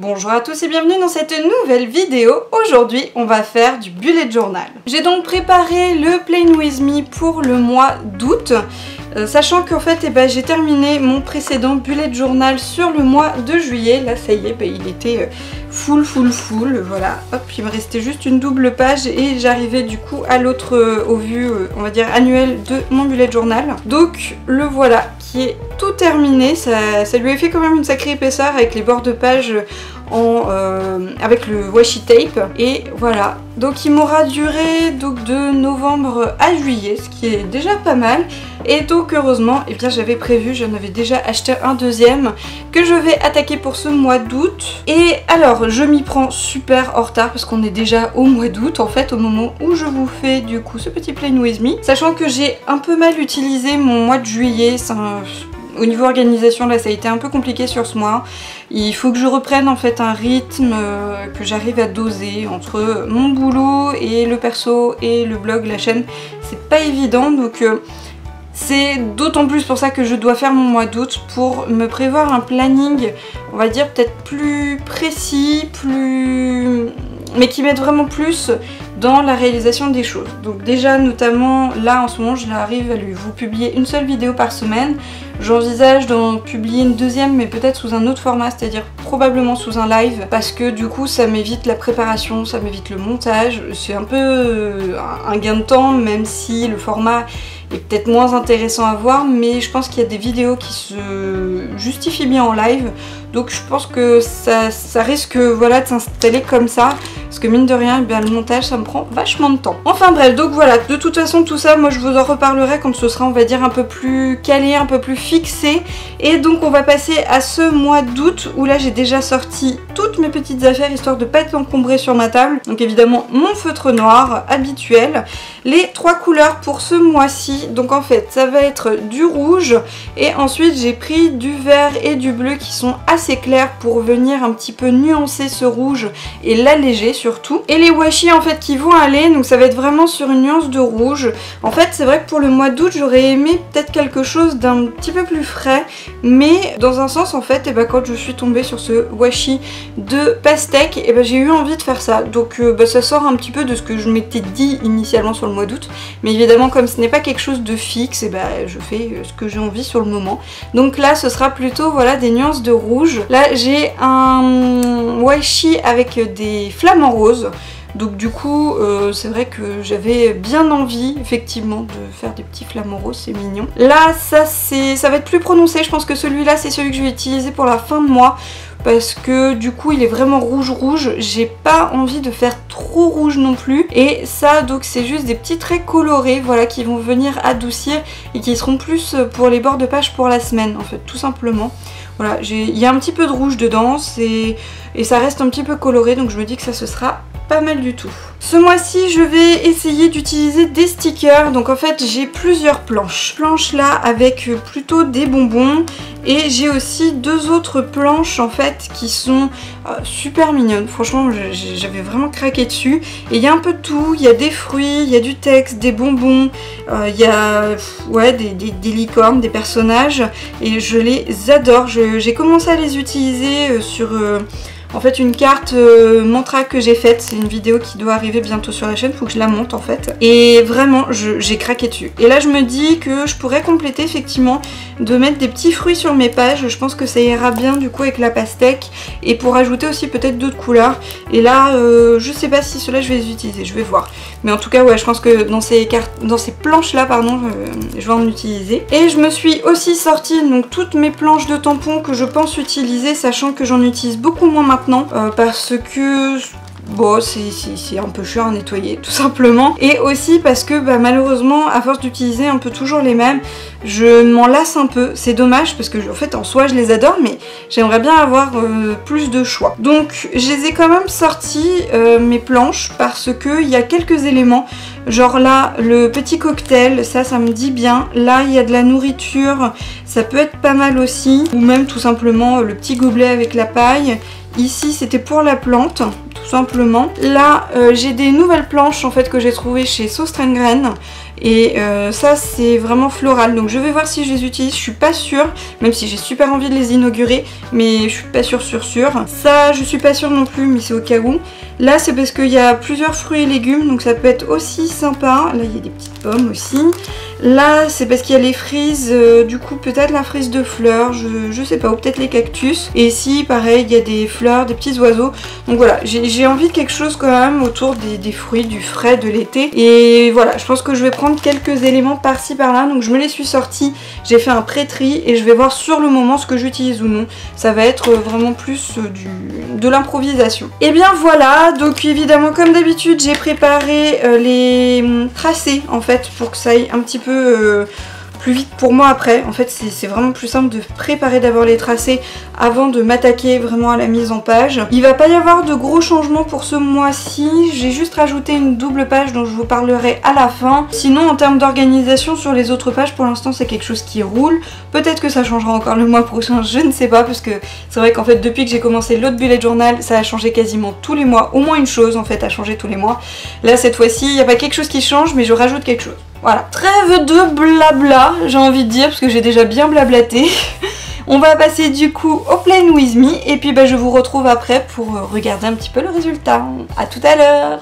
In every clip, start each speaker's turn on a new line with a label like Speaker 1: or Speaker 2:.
Speaker 1: Bonjour à tous et bienvenue dans cette nouvelle vidéo. Aujourd'hui on va faire du bullet journal. J'ai donc préparé le Play With Me pour le mois d'août, sachant qu'en fait j'ai terminé mon précédent bullet journal sur le mois de juillet. Là ça y est, il était full, voilà. Hop, il me restait juste une double page et j'arrivais du coup à l'autre au vu, on va dire annuel de mon bullet journal. Donc le voilà qui est tout terminé, ça lui a fait quand même une sacrée épaisseur avec les bords de page avec le washi tape, et voilà. Donc il m'aura duré donc de novembre à juillet, ce qui est déjà pas mal. Et donc heureusement, j'avais prévu, j'en avais déjà acheté un deuxième que je vais attaquer pour ce mois d'août. Et alors je m'y prends super en retard parce qu'on est déjà au mois d'août en fait au moment où je vous fais du coup ce petit Play With Me, sachant que j'ai un peu mal utilisé mon mois de juillet. Au niveau organisation, là ça a été un peu compliqué sur ce mois. Il faut que je reprenne en fait un rythme, que j'arrive à doser entre mon boulot et le perso et le blog, la chaîne. C'est pas évident, donc c'est d'autant plus pour ça que je dois faire mon mois d'août pour me prévoir un planning, on va dire peut-être plus précis, mais qui m'aide vraiment plus dans la réalisation des choses. Donc déjà notamment là en ce moment j'arrive à vous publier une seule vidéo par semaine. J'envisage d'en publier une deuxième mais peut-être sous un autre format, c'est-à-dire probablement sous un live, parce que du coup ça m'évite la préparation, ça m'évite le montage. C'est un peu un gain de temps, même si le format est peut-être moins intéressant à voir, mais je pense qu'il y a des vidéos qui se justifient bien en live. Donc je pense que ça risque voilà, de s'installer comme ça, parce que mine de rien, le montage ça me prend vachement de temps. Enfin bref, donc voilà, de toute façon tout ça, moi je vous en reparlerai quand ce sera on va dire un peu plus calé, un peu plus fixé. Et donc on va passer à ce mois d'août où là j'ai déjà sorti toutes mes petites affaires histoire de pas être encombrée sur ma table. Donc évidemment mon feutre noir habituel, les trois couleurs pour ce mois-ci. Donc en fait ça va être du rouge et ensuite j'ai pris du vert et du bleu qui sont assez clairs pour venir un petit peu nuancer ce rouge et l'alléger surtout. Et les washi en fait qui vont aller, donc ça va être vraiment sur une nuance de rouge. En fait c'est vrai que pour le mois d'août j'aurais aimé peut-être quelque chose d'un petit peu plus frais, mais dans un sens en fait quand je suis tombée sur ce washi de pastèque, j'ai eu envie de faire ça. Donc ça sort un petit peu de ce que je m'étais dit initialement sur le mois d'août, mais évidemment comme ce n'est pas quelque chose de fixe, je fais ce que j'ai envie sur le moment. Donc là ce sera plutôt voilà des nuances de rouge. Là j'ai un washi avec des flamants roses. Donc du coup c'est vrai que j'avais bien envie effectivement de faire des petits flamants roses, c'est mignon. Là ça va être plus prononcé, je pense que celui-là c'est celui que je vais utiliser pour la fin de mois, parce que du coup il est vraiment rouge, j'ai pas envie de faire trop rouge non plus. Et ça donc c'est juste des petits traits colorés voilà qui vont venir adoucir et qui seront plus pour les bords de page pour la semaine en fait tout simplement. Voilà, il y a un petit peu de rouge dedans et ça reste un petit peu coloré, donc je me dis que ça ce sera pas mal du tout. Ce mois-ci je vais essayer d'utiliser des stickers. Donc en fait j'ai plusieurs planches là avec plutôt des bonbons, et j'ai aussi deux autres planches en fait qui sont super mignonnes. Franchement j'avais vraiment craqué dessus, et il y a un peu de tout, il y a des fruits, il y a du texte, des bonbons, il y a des licornes, des personnages, et je les adore. J'ai commencé à les utiliser sur en fait une carte mantra que j'ai faite. C'est une vidéo qui doit arriver bientôt sur la chaîne, faut que je la monte en fait. Et vraiment j'ai craqué dessus. Et là je me dis que je pourrais compléter effectivement de mettre des petits fruits sur mes pages. Je pense que ça ira bien du coup avec la pastèque, et pour ajouter aussi peut-être d'autres couleurs. Et là je sais pas si ceux-là je vais les utiliser, je vais voir. Mais en tout cas ouais, je pense que dans ces planches là pardon, je vais en utiliser. Et je me suis aussi sorti donc toutes mes planches de tampons que je pense utiliser, sachant que j'en utilise beaucoup moins maintenant parce que bon c'est un peu cher à nettoyer tout simplement, et aussi parce que malheureusement à force d'utiliser un peu toujours les mêmes, je m'en lasse un peu. C'est dommage parce que en fait en soi je les adore, mais j'aimerais bien avoir plus de choix. Donc je les ai quand même sortis mes planches, parce que il y a quelques éléments, genre là le petit cocktail, ça me dit bien. Là il y a de la nourriture, ça peut être pas mal aussi, ou même tout simplement le petit gobelet avec la paille. Ici c'était pour la plante tout simplement. Là j'ai des nouvelles planches en fait que j'ai trouvées chez Sauce Train Graine. et ça c'est vraiment floral, donc je vais voir si je les utilise, je suis pas sûre, même si j'ai super envie de les inaugurer, mais je suis pas sûre. Ça je suis pas sûre non plus, mais c'est au cas où. Là c'est parce qu'il y a plusieurs fruits et légumes, donc ça peut être aussi sympa. Là il y a des petites pommes aussi. Là c'est parce qu'il y a les frises, du coup peut-être la frise de fleurs, je sais pas, ou peut-être les cactus. Et ici pareil il y a des fleurs, des petits oiseaux. Donc voilà, j'ai envie de quelque chose quand même autour des fruits, du frais de l'été. Et voilà, je pense que je vais prendre quelques éléments par-ci par-là. Donc je me les suis sortis, j'ai fait un pré-tri et je vais voir sur le moment ce que j'utilise ou non. Ça va être vraiment plus de l'improvisation. Et bien voilà, donc évidemment comme d'habitude j'ai préparé les tracés en fait pour que ça aille un petit peu plus vite pour moi après. En fait c'est vraiment plus simple de préparer d'abord les tracés avant de m'attaquer vraiment à la mise en page. Il va pas y avoir de gros changements pour ce mois-ci, j'ai juste rajouté une double page dont je vous parlerai à la fin. Sinon en termes d'organisation sur les autres pages pour l'instant c'est quelque chose qui roule. Peut-être que ça changera encore le mois prochain, je ne sais pas, parce que c'est vrai qu'en fait depuis que j'ai commencé l'autre bullet journal ça a changé quasiment tous les mois, au moins une chose en fait a changé tous les mois. Là cette fois-ci il n'y a pas quelque chose qui change mais je rajoute quelque chose. Voilà, trêve de blabla, j'ai envie de dire, parce que j'ai déjà bien blablaté. On va passer du coup au Play With Me, et puis je vous retrouve après pour regarder un petit peu le résultat. A tout à l'heure.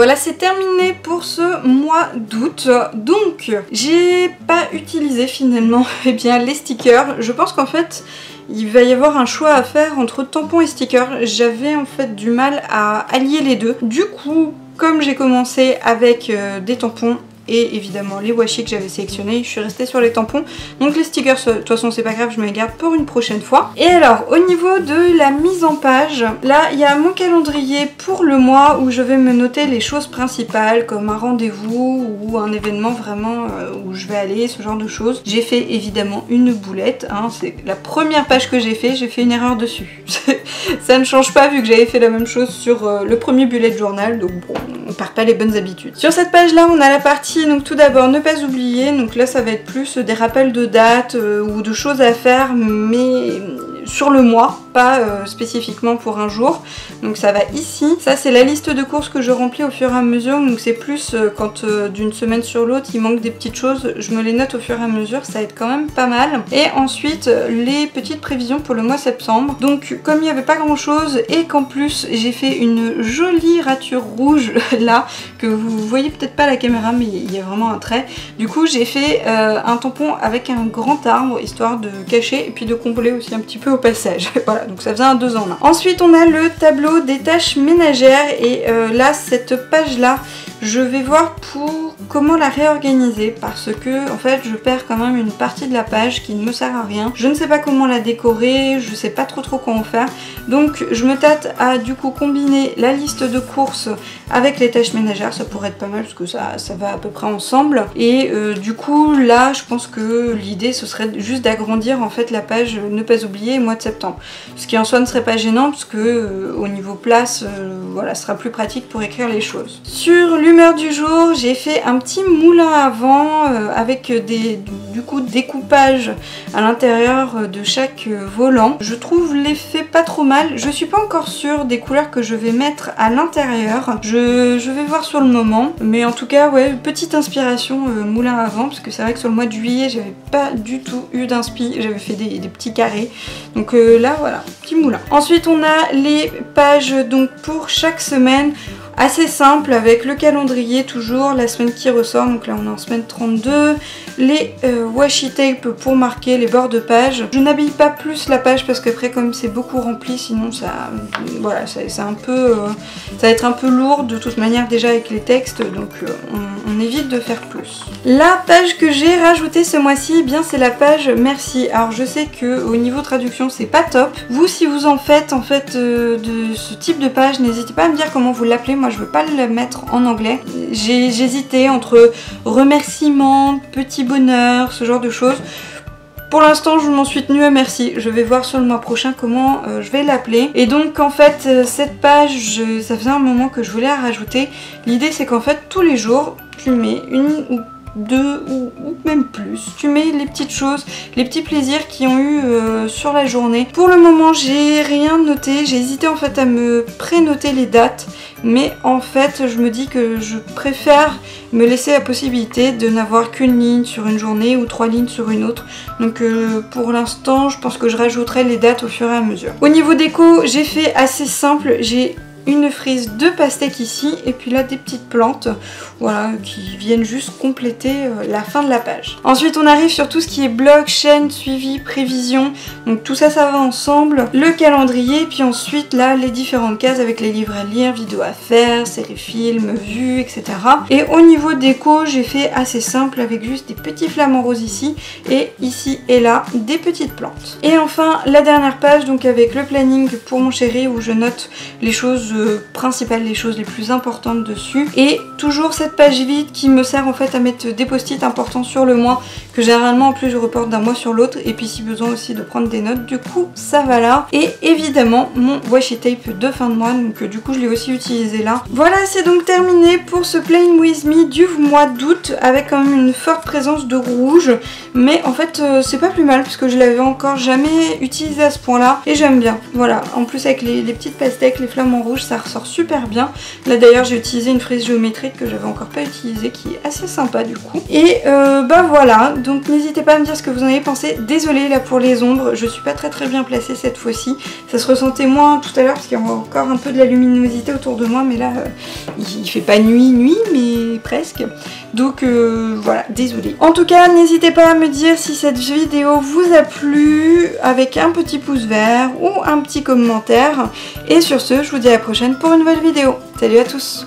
Speaker 1: voilà, c'est terminé pour ce mois d'août. Donc j'ai pas utilisé finalement eh bien, les stickers. Je pense qu'en fait il va y avoir un choix à faire entre tampons et stickers. J'avais en fait du mal à allier les deux. Du coup, comme j'ai commencé avec des tampons et évidemment les washi que j'avais sélectionnés, je suis restée sur les tampons. Donc les stickers, de toute façon c'est pas grave, je me les garde pour une prochaine fois. Et alors au niveau de la mise en page, là il y a mon calendrier pour le mois où je vais me noter les choses principales comme un rendez-vous ou un événement vraiment où je vais aller, ce genre de choses. J'ai fait évidemment une boulette, hein, c'est la première page que j'ai fait une erreur dessus. Ça ne change pas vu que j'avais fait la même chose sur le premier bullet journal, donc bon, on perd pas les bonnes habitudes. Sur cette page là on a la partie, donc tout d'abord ne pas oublier, donc là ça va être plus des rappels de dates ou de choses à faire mais sur le mois, pas spécifiquement pour un jour. Donc ça va ici. Ça c'est la liste de courses que je remplis au fur et à mesure, donc c'est plus quand d'une semaine sur l'autre il manque des petites choses, je me les note au fur et à mesure, ça aide quand même pas mal. Et ensuite les petites prévisions pour le mois septembre. Donc comme il n'y avait pas grand chose et qu'en plus j'ai fait une jolie rature rouge là, que vous voyez peut-être pas à la caméra mais il y a vraiment un trait. Du coup j'ai fait un tampon avec un grand arbre histoire de cacher et puis de combler aussi un petit peu au passage. Voilà, donc ça faisait un 2 en 1. Ensuite on a le tableau des tâches ménagères et là cette page là je vais voir pour comment la réorganiser parce que en fait je perds quand même une partie de la page qui ne me sert à rien. Je ne sais pas comment la décorer, je sais pas trop comment faire. Donc je me tâte à du coup combiner la liste de courses avec les tâches ménagères, ça pourrait être pas mal parce que ça va à peu près ensemble. Et du coup là je pense que l'idée ce serait juste d'agrandir en fait la page ne pas oublier mois de septembre. Ce qui en soi ne serait pas gênant parce que au niveau place, voilà, ce sera plus pratique pour écrire les choses. Sur l'humeur du jour, j'ai fait un petit moulin à vent avec du coup découpage à l'intérieur de chaque volant. Je trouve l'effet pas trop mal. Je suis pas encore sûre des couleurs que je vais mettre à l'intérieur. Je vais voir sur le moment. Mais en tout cas, ouais, petite inspiration moulin à vent parce que c'est vrai que sur le mois de juillet, j'avais pas du tout eu d'inspi. J'avais fait des petits carrés. Donc là, voilà, petit moulin. Ensuite, on a les pages donc pour chaque semaine. Assez simple avec le calendrier toujours, la semaine qui ressort, donc là on est en semaine 32, les washi tape pour marquer les bords de page. Je n'habille pas plus la page parce qu'après comme c'est beaucoup rempli sinon ça, voilà, c'est un peu, ça va être un peu lourd de toute manière déjà avec les textes, donc on évite de faire plus. La page que j'ai rajoutée ce mois-ci, eh bien c'est la page merci. Alors je sais que au niveau traduction c'est pas top. Vous si vous en faites de ce type de page, n'hésitez pas à me dire comment vous l'appelez. Moi je veux pas le mettre en anglais. J'hésitais entre remerciements, petit bonheur, ce genre de choses. Pour l'instant je m'en suis tenue à merci, je vais voir sur le mois prochain comment je vais l'appeler. Et donc en fait cette page, ça faisait un moment que je voulais la rajouter. L'idée c'est qu'en fait tous les jours tu mets une ou deux ou même plus. Tu mets les petites choses, les petits plaisirs qu'ils ont eu sur la journée. Pour le moment j'ai rien noté, j'ai hésité en fait à me pré-noter les dates. Mais en fait je me dis que je préfère me laisser la possibilité de n'avoir qu'une ligne sur une journée ou 3 lignes sur une autre. Donc pour l'instant je pense que je rajouterai les dates au fur et à mesure. Au niveau déco j'ai fait assez simple, j'ai une frise de pastèque ici et puis là des petites plantes, voilà, qui viennent juste compléter la fin de la page. Ensuite on arrive sur tout ce qui est blog, chaîne, suivi, prévision, donc tout ça ça va ensemble, le calendrier, puis ensuite là les différentes cases avec les livres à lire, vidéos à faire, séries, films, vues, etc. Et au niveau déco j'ai fait assez simple avec juste des petits flamants roses ici et ici et là des petites plantes. Et enfin la dernière page donc avec le planning pour mon chéri où je note les choses principales, les choses les plus importantes dessus, et toujours cette page vide qui me sert en fait à mettre des post-it importants sur le mois que généralement en plus je reporte d'un mois sur l'autre, et puis si besoin aussi de prendre des notes, du coup ça va là. Et évidemment mon washi tape de fin de mois, donc du coup je l'ai aussi utilisé là. Voilà, c'est donc terminé pour ce Plain With Me du mois d'août avec quand même une forte présence de rouge, mais en fait c'est pas plus mal parce que je l'avais encore jamais utilisé à ce point là et j'aime bien. Voilà, en plus avec les petites pastèques, les flamants rouges, rouge, ça ressort super bien. Là d'ailleurs j'ai utilisé une frise géométrique que j'avais encore pas utilisée, qui est assez sympa du coup. Et bah voilà, donc n'hésitez pas à me dire ce que vous en avez pensé. Désolée là pour les ombres, je suis pas très bien placée cette fois-ci. Ça se ressentait moins tout à l'heure parce qu'il y a encore un peu de la luminosité autour de moi, mais là il fait pas nuit mais presque. Donc voilà, désolée. En tout cas, n'hésitez pas à me dire si cette vidéo vous a plu avec un petit pouce vert ou un petit commentaire. Et sur ce, je vous dis à la prochaine pour une nouvelle vidéo. Salut à tous!